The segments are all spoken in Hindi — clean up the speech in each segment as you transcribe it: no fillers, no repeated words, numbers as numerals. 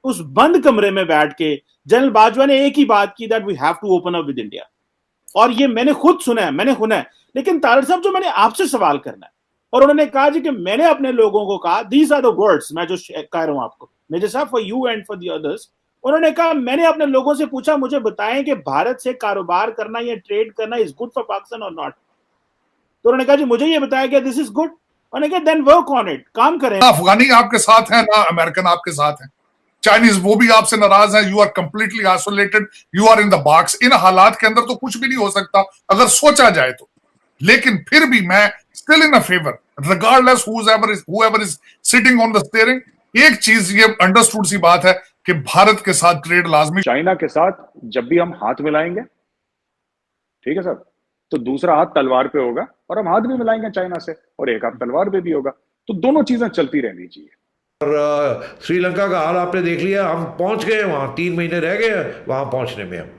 उस बंद कमरे में बैठ के जनरल बाजवा ने एक ही बात की, that we have to open up with India. और ये मैंने खुद सुना है, लेकिन तारड़ साहब जो मैंने आपसे सवाल करना है, और उन्होंने कहा जी कि मैंने अपने लोगों को कहा, दीज आर द वर्ड्स मैं जो कह रहा हूं आपको, मेजर साहब, for you and for the others. उन्होंने कहा मैंने अपने लोगों से पूछा, मुझे बताएं कि भारत से कारोबार करना या ट्रेड करना इज गुड फॉर पाकिस्तान और नॉट। तो उन्होंने कहा जी मुझे ये बताया कि दिस इज गुड। उन्होंने कहा देन वर्क ऑन इट, काम करें। अफगानी आपके साथ है ना, अमेरिकन आपके साथ है, चाइनीज वो भी आपसे नाराज है। You are completely isolated, you are in the box. इन हालात के अंदर तो कुछ भी नहीं हो सकता अगर सोचा जाए तो। लेकिन फिर भी मैं still in a favour, regardless whoever is sitting on the steering. एक चीज ये अंडरस्टूड सी बात है कि भारत के साथ ट्रेड लाजमी। चाइना के साथ जब भी हम हाथ मिलाएंगे, ठीक है सर, तो दूसरा हाथ तलवार पे होगा, और हम हाथ भी मिलाएंगे चाइना से और एक हाथ तलवार पे भी होगा, तो दोनों चीजें चलती रहनी चाहिए। और श्रीलंका का हाल आपने देख लिया, हम पहुंच गए वहाँ, 3 महीने रह गए वहाँ पहुंचने में। हम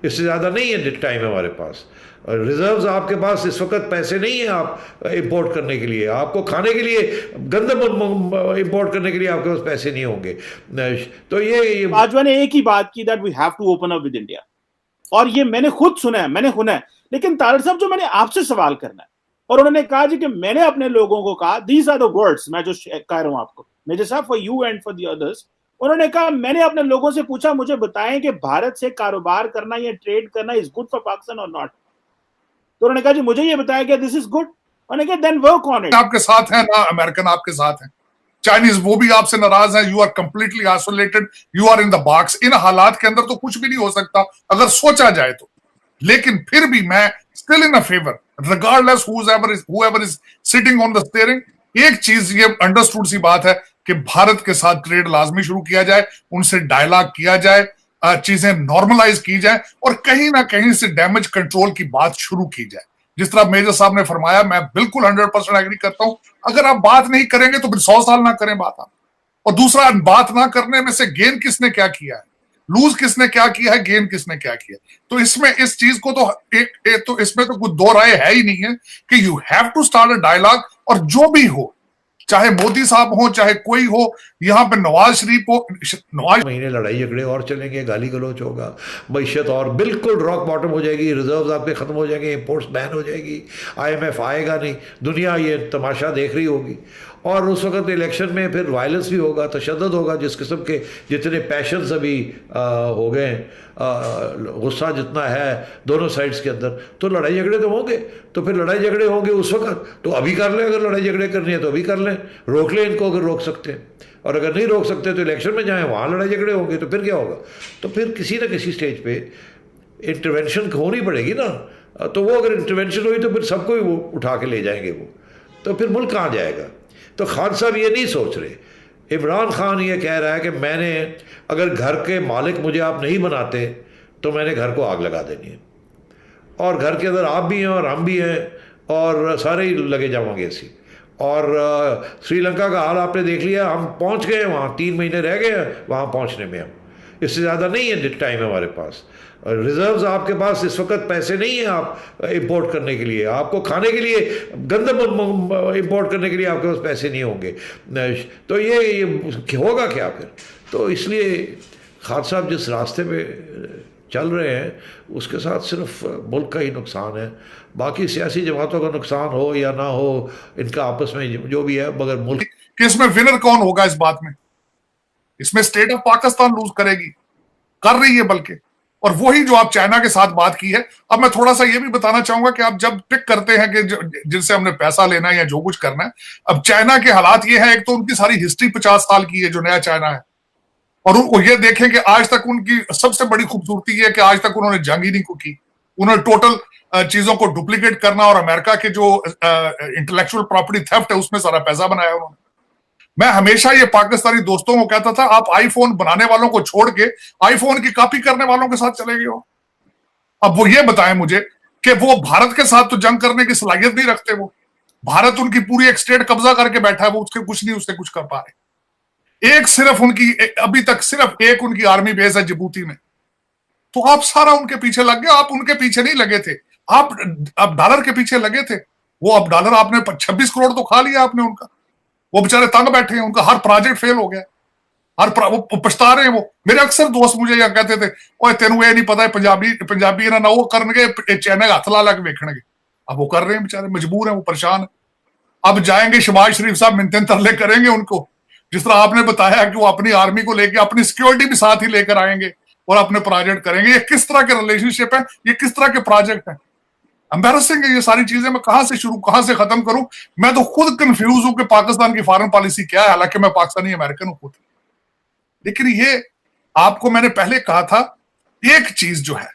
इससे ज़्यादा नहीं है टाइम हमारे पास। रिजर्व्स आपके पास इस वक्त पैसे नहीं है आप इंपोर्ट करने के लिए, आपको खाने के लिए गंदम इंपोर्ट करने के लिए आपके पास पैसे नहीं होंगे। तो ये बाजवा ने एक ही बात की, that we have to open up with India. और ये मैंने खुद सुना है, लेकिन तारड़ साहब जो मैंने आपसे सवाल करना है, और उन्होंने कहा जी कि मैंने अपने लोगों को कहा, दीज आर द वर्ड्स मैं जो कह रहा हूं आपको, मेजर साहब, for you and for the others. उन्होंने कहा मैंने अपने लोगों से पूछा, मुझे बताएं कि भारत से कारोबार करना या ट्रेड करना इज गुड फॉर पाकिस्तान और नॉट। तो उन्होंने कहा जी मुझे ये बताया कि दिस इज गुड। उन्होंने कहा देन वर्क ऑन इट। आपके साथ है ना, अमेरिकन आपके साथ है, चाइनीज वो भी आपसे नाराज है। You are completely isolated, you are in the box. इन हालात के अंदर तो कुछ भी नहीं हो सकता अगर सोचा जाए तो। लेकिन फिर भी मैं still in a favour, regardless whoever is sitting on the steering. एक चीज ये अंडरस्टूड सी बात है कि भारत के साथ ट्रेड लाजमी शुरू किया जाए, उनसे डायलॉग किया जाए, चीजें नॉर्मलाइज की जाए, और कहीं ना कहीं से डैमेज कंट्रोल की बात शुरू की जाए। जिस तरह मेजर साहब ने फरमाया, मैं बिल्कुल 100% एग्री करता हूं। अगर आप बात नहीं करेंगे तो फिर 100 साल ना करें बात आप। और दूसरा, बात ना करने में से गेन किसने क्या किया है, लूज किसने क्या किया है, गेन किसने क्या किया। तो इसमें इस चीज को तो एक तो इसमें तो कुछ दो राय है ही नहीं है कि you have to start a dialogue. और जो भी हो, चाहे मोदी साहब हो, चाहे कोई हो, यहाँ पे नवाज शरीफ हो, नवाज महीने लड़ाई झगड़े और चलेंगे, गाली गलौच होगा, मैशत और बिल्कुल रॉक बॉटम हो जाएगी, रिजर्व्स आपके ख़त्म हो जाएंगे, इंपोर्ट्स बैन हो जाएगी, IMF आएगा नहीं, दुनिया ये तमाशा देख रही होगी। और उस वक्त इलेक्शन में फिर वायलेंस भी होगा, तशद्दुद होगा, जिस किस्म के जितने पैशंस अभी हो गए, गुस्सा जितना है दोनों साइड्स के अंदर, तो लड़ाई झगड़े तो होंगे। तो फिर लड़ाई झगड़े होंगे उस वक्त, तो अभी कर लें, अगर लड़ाई झगड़े करनी है तो अभी कर लें, रोक लें इनको अगर रोक सकते हैं। और अगर नहीं रोक सकते तो इलेक्शन में जाएं, वहाँ लड़ाई झगड़े होंगे, तो फिर क्या होगा? तो फिर किसी न किसी स्टेज पे इंटरवेंशन होनी पड़ेगी ना। तो वो अगर इंटरवेंशन हुई तो फिर सबको ही वो उठा के ले जाएंगे वो, तो फिर मुल्क कहाँ जाएगा? तो खान साहब ये नहीं सोच रहे। इमरान खान ये कह रहा है कि मैंने, अगर घर के मालिक मुझे आप नहीं बनाते तो मैंने घर को आग लगा देनी है, और घर के अंदर आप भी हैं और हम भी हैं और सारे ही लगे जाएंगे ऐसी। और श्रीलंका का हाल आपने देख लिया, हम पहुंच गए वहाँ, 3 महीने रह गए वहाँ पहुंचने में। हम इससे ज़्यादा नहीं है टाइम हमारे पास। रिजर्व्स आपके पास इस वक्त पैसे नहीं है आप इंपोर्ट करने के लिए, आपको खाने के लिए गंदम इंपोर्ट करने के लिए आपके पास पैसे नहीं होंगे। तो ये होगा क्या फिर? तो इसलिए खान साहब जिस रास्ते पे चल रहे हैं उसके साथ सिर्फ मुल्क का ही नुकसान है, बाकी सियासी जमातों का नुकसान हो या ना हो, इनका आपस में जो भी है, मगर मुल्क कि इसमें विनर कौन होगा इस बात में? इसमें स्टेट ऑफ पाकिस्तान लूज करेगी, कर रही है बल्कि। और वही जो आप चाइना के साथ बात की है, अब मैं थोड़ा सा ये भी बताना चाहूंगा कि आप जब टिक करते हैं कि जिनसे हमने पैसा लेना है या जो कुछ करना है, अब चाइना के हालात ये है, एक तो उनकी सारी हिस्ट्री 50 साल की है जो नया चाइना है, और उनको ये देखें कि आज तक उनकी सबसे बड़ी खूबसूरती ये है कि आज तक उन्होंने जंग ही नहीं को की। उन्होंने टोटल चीजों को डुप्लीकेट करना और अमेरिका के जो इंटेलेक्चुअल प्रॉपर्टी थेफ्ट है उसमें सारा पैसा बनाया उन्होंने। मैं हमेशा ये पाकिस्तानी दोस्तों को कहता था, आप आईफोन बनाने वालों को छोड़ के आईफोन की कॉपी करने वालों के साथ चले गए हो। अब वो ये बताएं मुझे कि वो भारत के साथ तो जंग करने की सलाहियत नहीं रखते। वो भारत उनकी पूरी एक स्टेट कब्जा करके बैठा है, वो उसके कुछ नहीं, उससे कुछ कर पा रहे। एक सिर्फ उनकी अभी तक सिर्फ एक उनकी आर्मी बेस है जिबूती में। तो आप सारा उनके पीछे लग गए। आप उनके पीछे नहीं लगे थे, आप डॉलर के पीछे लगे थे। वो अब डॉलर आपने 26 करोड़ तो खा लिया आपने उनका, वो बेचारे तंग बैठे हैं, उनका हर प्रोजेक्ट फेल हो गया। वो पछता रहे हैं। वो मेरे अक्सर दोस्त मुझे यह कहते थे, ओए तेनू ये नहीं पता है पंजाबी ना वो करनगे चाइना का हथ ला लग वेखणगे। अब वो कर रहे हैं, बेचारे मजबूर हैं, वो परेशान है। अब जाएंगे शहबाज शरीफ साहब मिन्नतें तरले करेंगे उनको, जिस तरह आपने बताया कि वो अपनी आर्मी को लेके अपनी सिक्योरिटी भी साथ ही लेकर आएंगे और अपने प्रोजेक्ट करेंगे। ये किस तरह के रिलेशनशिप है, ये किस तरह के प्रोजेक्ट है? एम्बैरसिंग है ये सारी चीजें। मैं कहां से शुरू कहां से खत्म करूं? मैं तो खुद कंफ्यूज हूं कि पाकिस्तान की फॉरेन पॉलिसी क्या है, हालांकि मैं पाकिस्तानी अमेरिकन हूं खुद। लेकिन ये आपको मैंने पहले कहा था, एक चीज जो है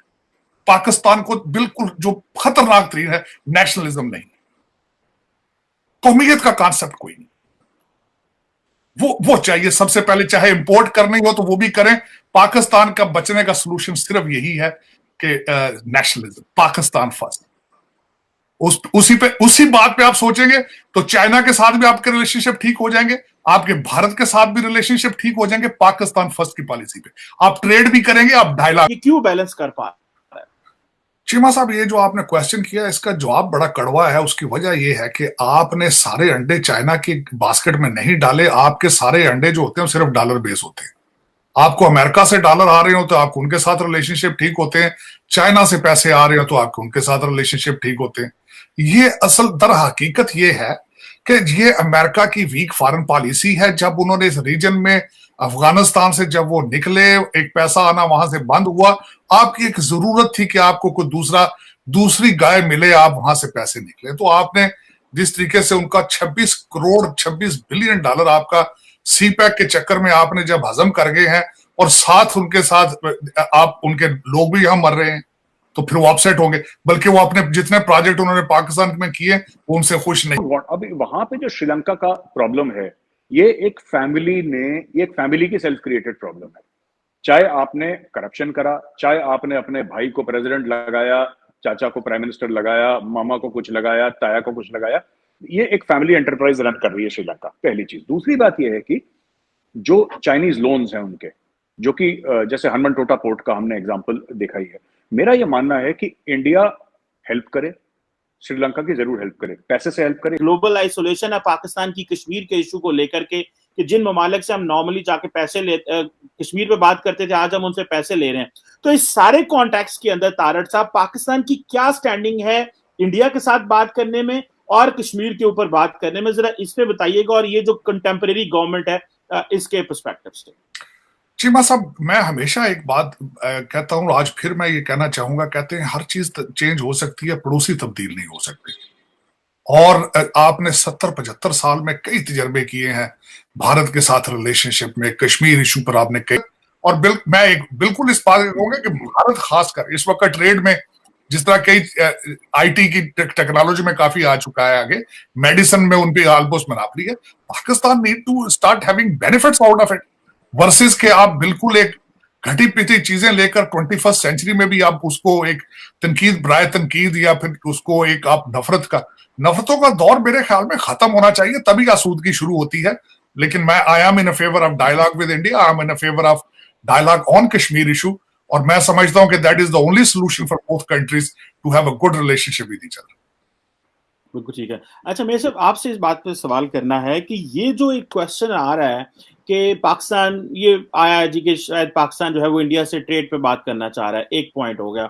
पाकिस्तान को बिल्कुल जो खतरनाक तरीन है, नेशनलिज्म नहीं, कौमियत का कॉन्सेप्ट कोई नहीं। वो चाहिए सबसे पहले, चाहे इंपोर्ट करनी हो तो वो भी करें। पाकिस्तान का बचने का सलूशन सिर्फ यही है कि नेशनलिज्म, पाकिस्तान फर्स्ट। उसी बात पे आप सोचेंगे तो चाइना के साथ भी आपके रिलेशनशिप ठीक हो जाएंगे, आपके भारत के साथ भी रिलेशनशिप ठीक हो जाएंगे पाकिस्तान फर्स्ट की पॉलिसी पे। आप ट्रेड भी करेंगे, आप डायलॉग। ये क्यों बैलेंस कर पा रहा है? चीमा साहब, ये जो आपने क्वेश्चन किया इसका जवाब बड़ा कड़वा है। उसकी वजह यह है कि आपने सारे अंडे चाइना की बास्केट में नहीं डाले। आपके सारे अंडे जो होते हैं सिर्फ डॉलर बेस होते हैं। आपको अमेरिका से डॉलर आ रहे हो तो आपको उनके साथ रिलेशनशिप ठीक होते हैं, चाइना से पैसे आ रहे हो तो आपको उनके साथ रिलेशनशिप ठीक होते हैं। ये असल दर हकीकत ये है कि ये अमेरिका की वीक फॉरेन पॉलिसी है। जब उन्होंने इस रीजन में अफगानिस्तान से जब वो निकले, एक पैसा आना वहां से बंद हुआ, आपकी एक जरूरत थी कि आपको कोई दूसरी गाय मिले, आप वहां से पैसे निकले। तो आपने जिस तरीके से उनका 26 बिलियन डॉलर आपका सीपैक के चक्कर में आपने जब हजम कर गए हैं, और साथ उनके साथ आप उनके लोग भी यहां मर रहे हैं, तो फिर वो अपसेट होंगे। बल्कि वो अपने जितने प्रोजेक्ट उन्होंने पाकिस्तान में किए वो उनसे खुश नहीं। अभी वहां पे जो श्रीलंका का प्रॉब्लम है, ये एक फैमिली की सेल्फ क्रिएटेड प्रॉब्लम है। चाहे आपने करप्शन करा, चाहे आपने अपने भाई को प्रेसिडेंट लगाया, चाचा को प्राइम मिनिस्टर लगाया, मामा को कुछ लगाया, ताया को कुछ लगाया, ये एक फैमिली एंटरप्राइज रन कर रही है श्रीलंका, पहली चीज। दूसरी बात यह है कि जो चाइनीज लोन्स हैं उनके, जो कि जैसे हनुमानटोटा पोर्ट का हमने एग्जांपल देखा ही है, मेरा यह मानना है कि इंडिया हेल्प करे, श्रीलंका की जरूर हेल्प करे, पैसे से हेल्प करे। ग्लोबल आइसोलेशन है पाकिस्तान की कश्मीर के इशू को लेकर के, कि जिन ममालिक से हम नॉर्मली जाके पैसे कश्मीर पे बात करते थे, आज हम उनसे पैसे ले रहे हैं। तो इस सारे कॉन्टेक्स्ट के अंदर तारड़ साहब, पाकिस्तान की क्या स्टैंडिंग है इंडिया के साथ बात करने में और कश्मीर के ऊपर बात करने में, जरा इस पे बताइएगा, और ये जो कंटेम्परेरी गवर्नमेंट है इसके पर्सपेक्टिव से। चीमा साहब, मैं हमेशा एक बात कहता हूं, आज फिर मैं ये कहना चाहूंगा, कहते हैं हर चीज चेंज हो सकती है, पड़ोसी तब्दील नहीं हो सकते। और आपने 70-75 साल में कई तजर्बे किए हैं भारत के साथ रिलेशनशिप में, कश्मीर इशू पर आपने कई, और मैं बिल्कुल इस बात कहूंगा कि भारत खासकर इस वक्त ट्रेड में, जिस तरह कई आईटी की टेक्नोलॉजी में काफी आ चुका है आगे, मेडिसिन में उन पे ऑलमोस्ट मोनोपोली है, Pakistan need to start having benefits out of it, versus के आप बिल्कुल एक घटी पिटी चीजें लेकर 21st सेंचुरी में भी आप उसको एक तनकीद या फिर उसको एक आप नफरतों का दौर मेरे ख्याल में खत्म होना चाहिए, तभी आसूदगी शुरू होती है। लेकिन मैं I am in favour of dialogue with India, I am in favour of dialogue on Kashmir issue, और मैं समझता हूं कि that is the only solution for both countries to have a good relationship with each other. बिल्कुल ठीक है। अच्छा, मेरे साहब आपसे इस बात पे सवाल करना है कि ये जो एक क्वेश्चन आ रहा है कि पाकिस्तान, ये आया है जी कि शायद पाकिस्तान जो है वो इंडिया से ट्रेड पे बात करना चाह रहा है, एक पॉइंट हो गया।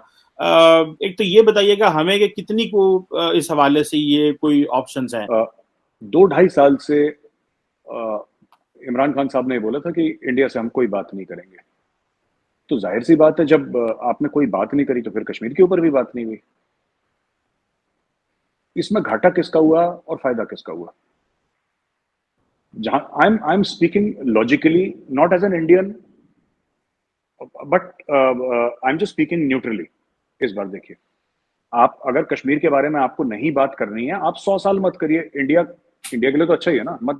एक तो ये बताइएगा हमें कि कितनी को इस हवाले से ये कोई ऑप्शंस हैं? 2-2.5 साल से इमरान खान साहब ने बोला था कि इंडिया से हम कोई बात नहीं करेंगे। तो जाहिर सी बात है, जब आपने कोई बात नहीं करी तो फिर कश्मीर के ऊपर भी बात नहीं हुई। इसमें घाटा किसका हुआ और फायदा किसका हुआ? जहां I am speaking logically, not as an Indian, but I am just speaking neutrally. इस बार देखिए, आप अगर कश्मीर के बारे में आपको नहीं बात करनी है, आप 100 साल मत करिए। इंडिया के लिए तो अच्छा ही है ना, मत